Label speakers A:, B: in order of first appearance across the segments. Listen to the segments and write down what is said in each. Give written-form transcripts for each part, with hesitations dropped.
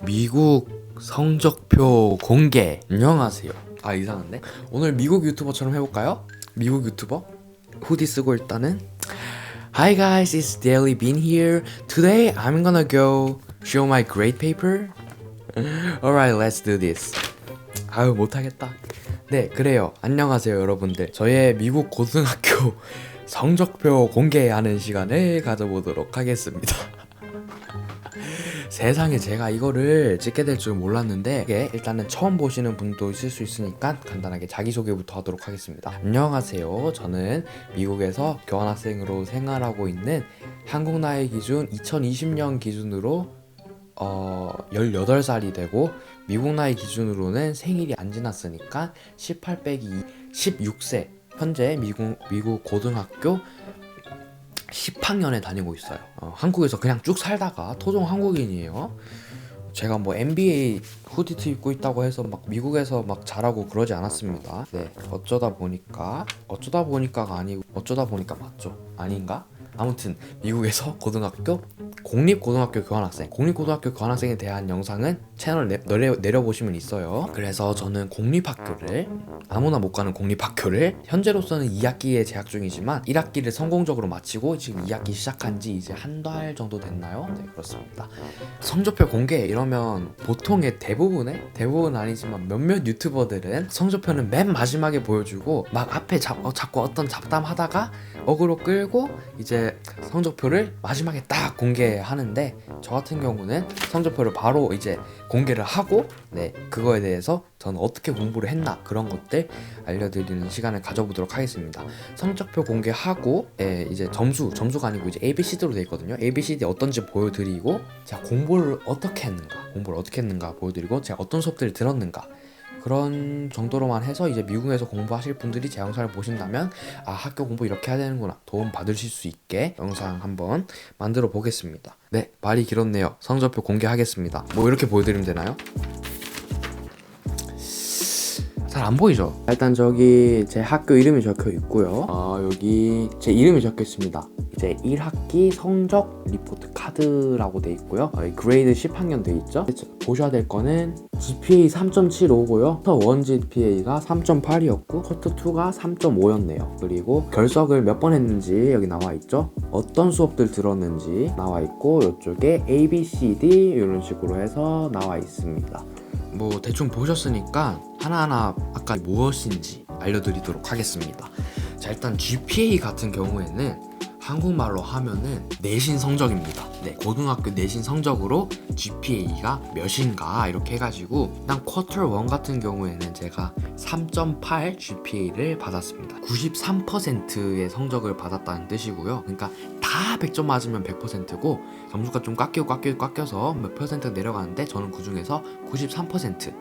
A: 미국 성적표 공개. 안녕하세요. 이상한데? 오늘 미국 유튜버처럼 해볼까요? 미국 유튜버? 후디 쓰고 일단은 Hi guys, it's Daily Bean here. Today I'm gonna go show my grade paper. Alright, let's do this. 못하겠다. 네, 그래요. 안녕하세요 여러분들. 저의 미국 고등학교 성적표 공개하는 시간을 가져보도록 하겠습니다. 세상에, 제가 이거를 찍게 될 줄 몰랐는데 이게 일단은 처음 보시는 분도 있을 수 있으니까 간단하게 자기소개부터 하도록 하겠습니다. 안녕하세요. 저는 미국에서 교환학생으로 생활하고 있는 한국 나이 기준 2020년 기준으로 18살이 되고, 미국 나이 기준으로는 생일이 안 지났으니까 18 빼기 16세, 현재 미국 고등학교 10학년에 다니고 있어요. 한국에서 그냥 쭉 살다가 토종 한국인이에요. 제가 뭐 NBA 후디티 입고 있다고 해서 막 미국에서 막 잘하고 그러지 않았습니다. 네, 어쩌다 보니까가 아니고 어쩌다 보니까 맞죠? 아닌가? 아무튼 미국에서 공립고등학교 교환학생에 대한 영상은 채널 내려보시면 있어요. 그래서 저는 공립학교를, 아무나 못 가는 공립학교를 현재로서는 2학기에 재학 중이지만 1학기를 성공적으로 마치고 지금 2학기 시작한 지 이제 한 달 정도 됐나요? 네, 그렇습니다. 성적표 공개 이러면 보통의 대부분 아니지만 몇몇 유튜버들은 성적표는 맨 마지막에 보여주고 막 앞에 자꾸 어떤 잡담하다가 어그로 끌고 이제 성적표를 마지막에 딱 공개하는데, 저 같은 경우는 성적표를 바로 이제 공개를 하고, 네, 그거에 대해서 저는 어떻게 공부를 했나 그런 것들 알려드리는 시간을 가져보도록 하겠습니다. 성적표 공개하고, 이제 점수가 아니고 이제 ABCD로 되어 있거든요. ABCD 어떤지 보여드리고, 제가 공부를 어떻게 했는가 보여드리고, 제가 어떤 수업들을 들었는가, 그런 정도로만 해서 이제 미국에서 공부하실 분들이 제 영상을 보신다면 학교 공부 이렇게 해야 되는구나, 도움 받으실 수 있게 영상 한번 만들어 보겠습니다. 네, 말이 길었네요. 성적표 공개하겠습니다. 뭐 이렇게 보여드리면 되나요? 잘 안 보이죠? 일단 저기 제 학교 이름이 적혀 있고요. 여기 제 이름이 적혀 있습니다. 이제 1학기 성적 리포트 카드라고 돼 있고요. 그레이드 10학년 돼 있죠. 보셔야 될 거는 GPA 3.75고요. 쿼터 1 GPA가 3.8이었고 쿼터 2가 3.5였네요. 그리고 결석을 몇 번 했는지 여기 나와 있죠. 어떤 수업들 들었는지 나와 있고, 이쪽에 A, B, C, D 이런 식으로 해서 나와 있습니다. 뭐 대충 보셨으니까 하나하나 아까 무엇인지 알려드리도록 하겠습니다. 자, 일단 GPA 같은 경우에는 한국말로 하면은 내신 성적입니다. 네, 고등학교 내신 성적으로 GPA가 몇인가 이렇게 해가지고, 일단 쿼터 1 같은 경우에는 제가 3.8 GPA를 받았습니다. 93%의 성적을 받았다는 뜻이고요. 그러니까 다 100점 맞으면 100%고 점수가 좀 깎여서 몇 퍼센트 내려가는데, 저는 그 중에서 93%,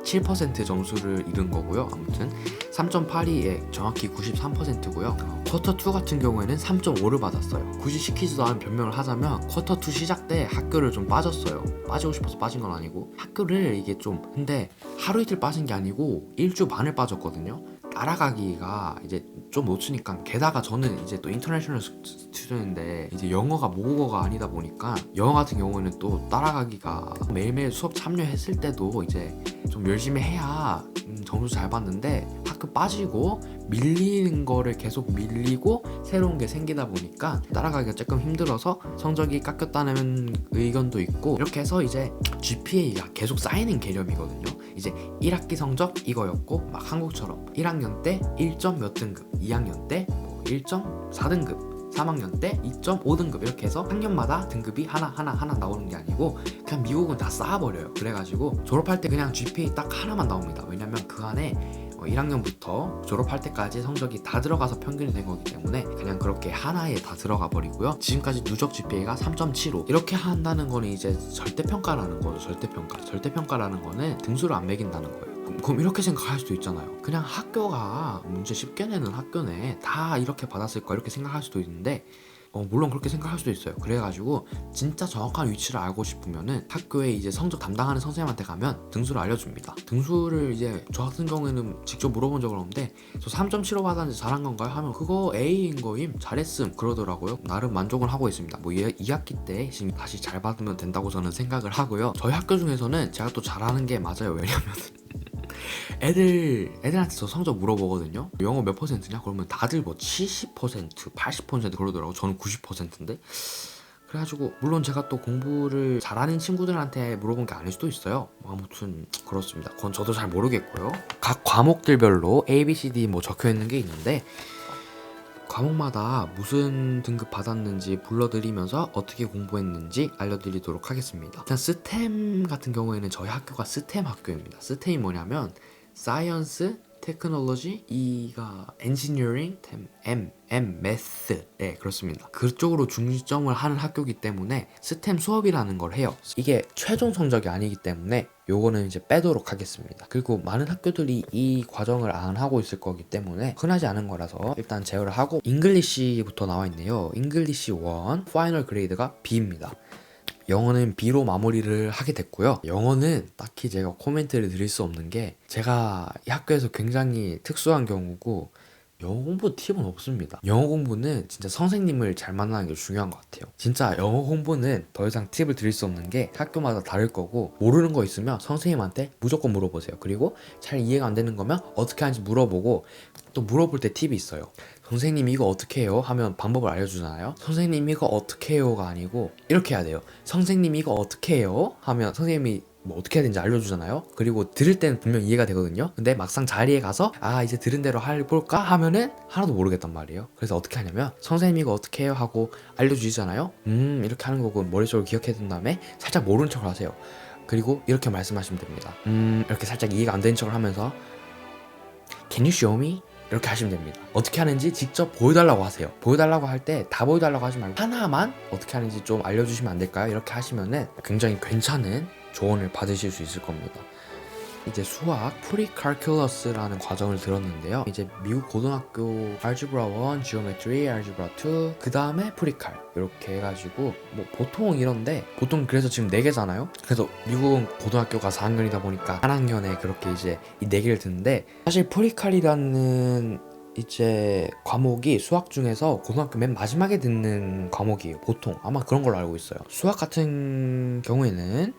A: 7% 점수를 잃은 거고요. 아무튼 3.82에 정확히 93%고요. 쿼터 2 같은 경우에는 3.5를 받았어요. 굳이 시키지도 않은 변명을 하자면 쿼터 2 시작 때 학교를 좀 빠졌어요. 빠지고 싶어서 빠진 건 아니고, 학교를 이게 좀, 근데 하루 이틀 빠진 게 아니고 일주 반을 빠졌거든요. 따라가기가 이제 좀 놓치니까, 게다가 저는 이제 또 인터내셔널 스튜던인데 이제 영어가 모국어가 아니다 보니까 영어 같은 경우는 또 따라가기가, 매일매일 수업 참여했을 때도 이제 좀 열심히 해야 점수 잘 받는데, 학교 빠지고 밀리는 거를 계속 밀리고 새로운 게 생기다 보니까 따라가기가 조금 힘들어서 성적이 깎였다는 의견도 있고, 이렇게 해서 이제 GPA가 계속 쌓이는 개념이거든요. 이제 1학기 성적 이거였고, 막 한국처럼 1학년 때 1점 몇 등급, 2학년 때 뭐 1.4등급, 3학년 때 2.5등급, 이렇게 해서 학년마다 등급이 하나 나오는 게 아니고 그냥 미국은 다 쌓아버려요. 그래가지고 졸업할 때 그냥 GPA 딱 하나만 나옵니다. 왜냐면 그 안에 1학년부터 졸업할 때까지 성적이 다 들어가서 평균이 된 거기 때문에 그냥 그렇게 하나에 다 들어가 버리고요. 지금까지 누적 GPA가 3.75, 이렇게 한다는 거는 이제 절대평가라는 거죠. 절대평가라는 거는 등수를 안 매긴다는 거예요. 그럼 이렇게 생각할 수도 있잖아요. 그냥 학교가 문제 쉽게 내는 학교네, 다 이렇게 받았을 거, 이렇게 생각할 수도 있는데, 물론 그렇게 생각할 수도 있어요. 그래가지고 진짜 정확한 위치를 알고 싶으면은 학교에 이제 성적 담당하는 선생님한테 가면 등수를 알려줍니다. 등수를 이제 저 같은 경우에는 직접 물어본 적은 없는데 저 3.75 받았는데 잘한 건가요? 하면 그거 A인 거임, 잘했음 그러더라고요. 나름 만족을 하고 있습니다. 뭐 2학기 때 지금 다시 잘 받으면 된다고 저는 생각을 하고요. 저희 학교 중에서는 제가 또 잘하는 게 맞아요. 왜냐면 애들한테 저 성적 물어보거든요. 영어 몇 퍼센트냐? 그러면 다들 뭐 70%, 80% 그러더라고. 저는 90%인데. 그래가지고 물론 제가 또 공부를 잘하는 친구들한테 물어본 게 아닐 수도 있어요. 아무튼 그렇습니다. 그건 저도 잘 모르겠고요. 각 과목들별로 A, B, C, D 뭐 적혀 있는 게 있는데 과목마다 무슨 등급 받았는지 불러드리면서 어떻게 공부했는지 알려드리도록 하겠습니다. 일단 스템 같은 경우에는 저희 학교가 스템 학교입니다. 스템이 뭐냐면 사이언스, 테크놀로지, E가 엔지니어링, M, 매스. 네, 그렇습니다. 그쪽으로 중점을 하는 학교이기 때문에 스템 수업이라는 걸 해요. 이게 최종 성적이 아니기 때문에 요거는 이제 빼도록 하겠습니다. 그리고 많은 학교들이 이 과정을 안 하고 있을 거기 때문에 흔하지 않은 거라서 일단 제어를 하고 잉글리시부터 나와 있네요. 잉글리시 1 파이널 그레이드가 B입니다. 영어는 B로 마무리를 하게 됐고요. 영어는 딱히 제가 코멘트를 드릴 수 없는 게 제가 이 학교에서 굉장히 특수한 경우고 영어 공부 팁은 없습니다. 영어 공부는 진짜 선생님을 잘 만나는 게 중요한 것 같아요. 진짜 영어 공부는 더 이상 팁을 드릴 수 없는 게 학교마다 다를 거고 모르는 거 있으면 선생님한테 무조건 물어보세요. 그리고 잘 이해가 안 되는 거면 어떻게 하는지 물어보고 또 물어볼 때 팁이 있어요. 선생님 이거 어떻게 해요? 하면 방법을 알려주잖아요. 선생님 이거 어떻게 해요가 아니고 이렇게 해야 돼요. 선생님 이거 어떻게 해요? 하면 선생님이 뭐 어떻게 해야 되는지 알려주잖아요. 그리고 들을 때는 분명 이해가 되거든요. 근데 막상 자리에 가서 이제 들은 대로 해볼까 하면은 하나도 모르겠단 말이에요. 그래서 어떻게 하냐면 선생님 이거 어떻게 해요? 하고 알려주시잖아요. 이렇게 하는 거고 머릿속으로 기억해 둔 다음에 살짝 모르는 척을 하세요. 그리고 이렇게 말씀하시면 됩니다. 이렇게 살짝 이해가 안 되는 척을 하면서 Can you show me? 이렇게 하시면 됩니다. 어떻게 하는지 직접 보여달라고 하세요. 보여달라고 할 때 다 보여달라고 하지 말고 하나만 어떻게 하는지 좀 알려주시면 안 될까요? 이렇게 하시면은 굉장히 괜찮은 조언을 받으실 수 있을 겁니다. 이제 수학 프리칼큘러스라는 과정을 들었는데요. 이제 미국 고등학교 알지브라 1, 지오메트리, 알지브라 2, 그 다음에 프리칼 이렇게 해가지고 뭐 보통 이런데 보통 그래서 지금 4개잖아요. 그래서 미국은 고등학교가 4학년이다 보니까 한 학년에 그렇게 이제 이 4개를 듣는데 사실 프리칼이라는 이제 과목이 수학 중에서 고등학교 맨 마지막에 듣는 과목이에요. 보통 아마 그런 걸로 알고 있어요. 수학 같은 경우에는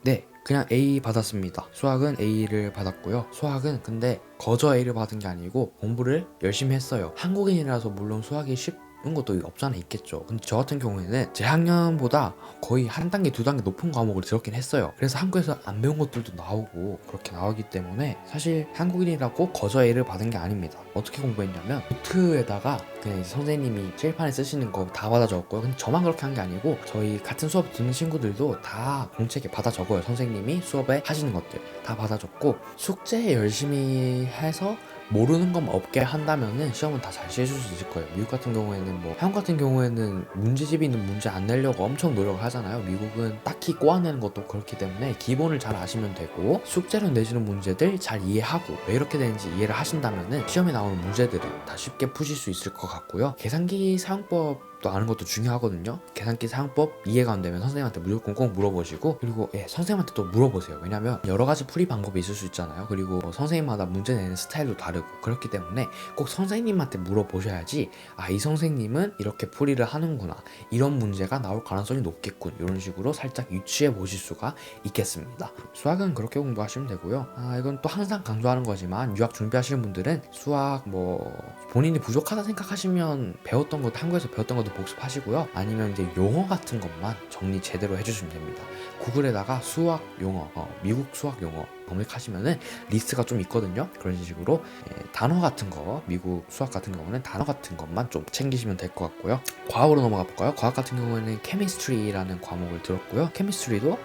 A: 그냥 A 받았습니다. 수학은 A를 받았고요. 수학은 근데 거저 A를 받은 게 아니고 공부를 열심히 했어요. 한국인이라서 물론 수학이 쉽은 것도 없잖아 있겠죠. 근데 저 같은 경우에는 제 학년보다 거의 한 단계 두 단계 높은 과목을 들었긴 했어요. 그래서 한국에서 안 배운 것들도 나오고 그렇게 나오기 때문에 사실 한국인이라고 거저 A를 받은 게 아닙니다. 어떻게 공부했냐면 노트에다가 그냥 이제 선생님이 칠판에 쓰시는 거 다 받아 적었고요. 근데 저만 그렇게 한 게 아니고 저희 같은 수업 듣는 친구들도 다 공책에 받아 적어요. 선생님이 수업에 하시는 것들 다 받아 적고 숙제 열심히 해서 모르는 것만 없게 한다면은 시험은 다 잘 치실 수 있을 거예요. 미국 같은 경우에는 뭐 한국 같은 경우에는 문제집이 있는 문제 안 내려고 엄청 노력을 하잖아요. 미국은 딱히 꼬아내는 것도 그렇기 때문에 기본을 잘 아시면 되고 숙제로 내주는 문제들 잘 이해하고 왜 이렇게 되는지 이해를 하신다면은 시험에 나오는 문제들을 다 쉽게 푸실 수 있을 것 같고요. 계산기 사용법 또 아는 것도 중요하거든요. 계산기 사용법 이해가 안 되면 선생님한테 무조건 꼭 물어보시고 그리고 선생님한테 또 물어보세요. 왜냐면 여러 가지 풀이 방법이 있을 수 있잖아요. 그리고 선생님마다 문제 내는 스타일도 다르고 그렇기 때문에 꼭 선생님한테 물어보셔야지 이 선생님은 이렇게 풀이를 하는구나, 이런 문제가 나올 가능성이 높겠군, 이런 식으로 살짝 유추해 보실 수가 있겠습니다. 수학은 그렇게 공부하시면 되고요. 이건 또 항상 강조하는 거지만 유학 준비하시는 분들은 수학 뭐 본인이 부족하다 생각하시면 배웠던 것, 한국에서 배웠던 것도 복습하시고요. 아니면 이제 용어 같은 것만 정리 제대로 해주시면 됩니다. 구글에다가 수학 용어, 미국 수학 용어 검색하시면은 리스트가 좀 있거든요. 그런 식으로 단어 같은 거, 미국 수학 같은 경우는 단어 같은 것만 좀 챙기시면 될 것 같고요. 과학으로 넘어가 볼까요? 과학 같은 경우에는 케미스트리라는 과목을 들었고요. 케미스트리도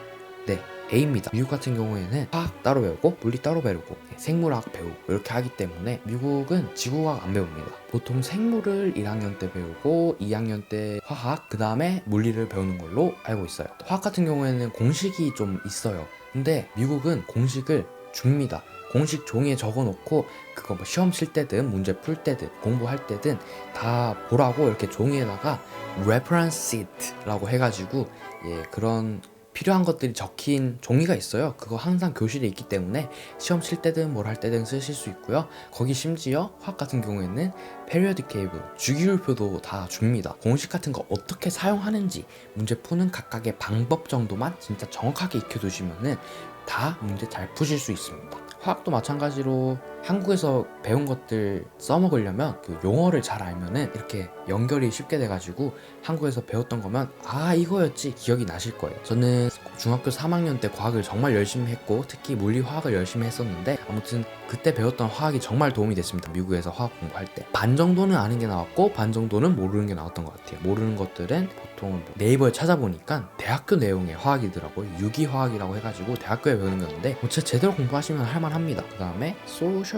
A: A입니다. 미국 같은 경우에는 화학 따로 배우고 물리 따로 배우고 생물학 배우고 이렇게 하기 때문에 미국은 지구과학 안 배웁니다. 보통 생물을 1학년 때 배우고 2학년 때 화학, 그 다음에 물리를 배우는 걸로 알고 있어요. 화학 같은 경우에는 공식이 좀 있어요. 근데 미국은 공식을 줍니다. 공식 종이에 적어놓고 그거 뭐 시험 칠 때든 문제 풀 때든 공부할 때든 다 보라고 이렇게 종이에다가 reference sheet라고 해가지고 그런 필요한 것들이 적힌 종이가 있어요. 그거 항상 교실에 있기 때문에 시험 칠 때든 뭘 할 때든 쓰실 수 있고요. 거기 심지어 화학 같은 경우에는 periodic table, 주기율표도 다 줍니다. 공식 같은 거 어떻게 사용하는지 문제 푸는 각각의 방법 정도만 진짜 정확하게 익혀두시면은 다 문제 잘 푸실 수 있습니다. 화학도 마찬가지로 한국에서 배운 것들 써먹으려면 그 용어를 잘 알면은 이렇게 연결이 쉽게 돼가지고 한국에서 배웠던 거면 이거였지 기억이 나실 거예요. 저는 중학교 3학년 때 과학을 정말 열심히 했고 특히 물리화학을 열심히 했었는데 아무튼 그때 배웠던 화학이 정말 도움이 됐습니다. 미국에서 화학 공부할 때 반 정도는 아는 게 나왔고 반 정도는 모르는 게 나왔던 것 같아요. 모르는 것들은 보통 네이버에 찾아보니까 대학교 내용의 화학이더라고요. 유기화학이라고 해가지고 대학교에 배우는 건데 진짜 제대로 공부하시면 할만합니다. 그 다음에 소셜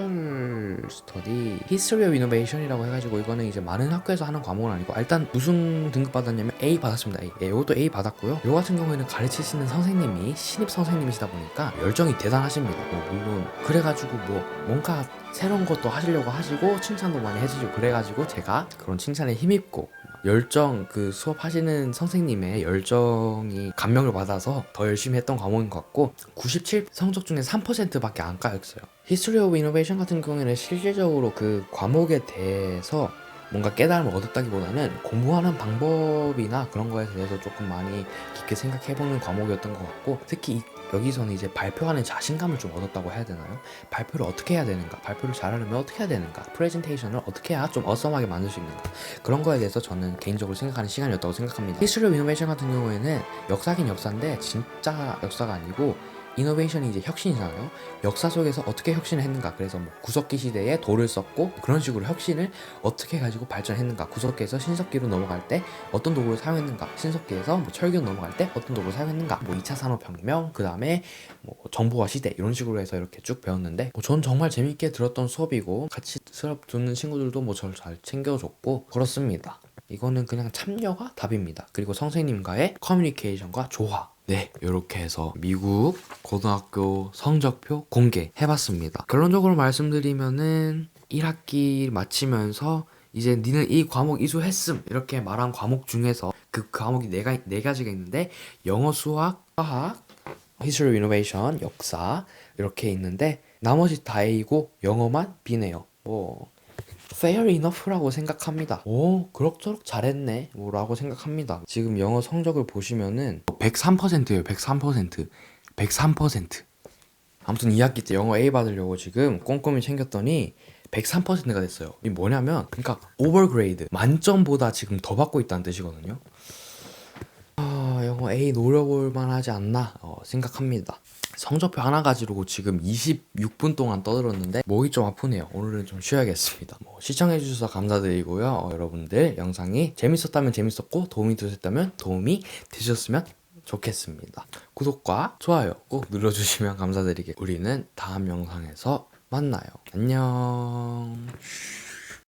A: 스터디, 히스토리 오브 이노베이션이라고 해가지고 이거는 이제 많은 학교에서 하는 과목은 아니고 일단 무슨 등급 받았냐면 A 받았습니다. A. 이것도 A 받았고요. 요 같은 경우에는 가르치시는 선생님이 신입 선생님이시다 보니까 열정이 대단하십니다. 물론 그래가지고 뭔가 새로운 것도 하시려고 하시고 칭찬도 많이 해주시고 그래가지고 제가 그런 칭찬에 힘입고 열정, 그 수업하시는 선생님의 열정이 감명을 받아서 더 열심히 했던 과목인 것 같고 97 성적 중에 3%밖에 안 까였어요. History of Innovation 같은 경우에는 실질적으로 그 과목에 대해서 뭔가 깨달음을 얻었다기보다는 공부하는 방법이나 그런 거에 대해서 조금 많이 깊게 생각해보는 과목이었던 것 같고 특히 여기서는 이제 발표하는 자신감을 좀 얻었다고 해야 되나요? 발표를 어떻게 해야 되는가? 발표를 잘하려면 어떻게 해야 되는가? 프레젠테이션을 어떻게 해야 좀 어썸하게 만들 수 있는가? 그런 거에 대해서 저는 개인적으로 생각하는 시간이었다고 생각합니다. History of Innovation 같은 경우에는 역사긴 역사인데 진짜 역사가 아니고 이노베이션이 이제 혁신이잖아요. 역사 속에서 어떻게 혁신을 했는가. 그래서 구석기 시대에 돌을 썼고 그런 식으로 혁신을 어떻게 가지고 발전했는가. 구석기에서 신석기로 넘어갈 때 어떤 도구를 사용했는가. 신석기에서 철기로 넘어갈 때 어떤 도구를 사용했는가. 2차 산업혁명, 그 다음에 정보화 시대 이런 식으로 해서 이렇게 쭉 배웠는데 전 정말 재밌게 들었던 수업이고 같이 수업 듣는 친구들도 저를 잘 챙겨줬고 그렇습니다. 이거는 그냥 참여가 답입니다. 그리고 선생님과의 커뮤니케이션과 조화. 네, 이렇게 해서 미국 고등학교 성적표 공개해봤습니다. 결론적으로 말씀드리면은 1학기 마치면서 이제 니는 이 과목 이수했음 이렇게 말한 과목 중에서 그 과목이 네 가지가 있는데 영어, 수학, 화학, History of Innovation, 역사 이렇게 있는데 나머지 다 A고 영어만 B네요. fair enough라고 생각합니다. 그럭저럭 잘했네 라고 생각합니다. 지금 영어 성적을 보시면은 103%예요. 103%. 103%. 아무튼 2학기 때 영어 A 받으려고 지금 꼼꼼히 챙겼더니 103%가 됐어요. 이게 뭐냐면 그러니까 오버그레이드 만점보다 지금 더 받고 있다는 뜻이거든요. 영어 A 노려볼 만하지 않나 생각합니다. 성적표 하나 가지고 지금 26분 동안 떠들었는데 목이 좀 아프네요. 오늘은 좀 쉬어야겠습니다. 시청해주셔서 감사드리고요. 여러분들 영상이 재밌었다면 재밌었고 도움이 되셨다면 도움이 되셨으면 좋겠습니다. 구독과 좋아요 꼭 눌러주시면 감사드리겠습니다. 우리는 다음 영상에서 만나요. 안녕.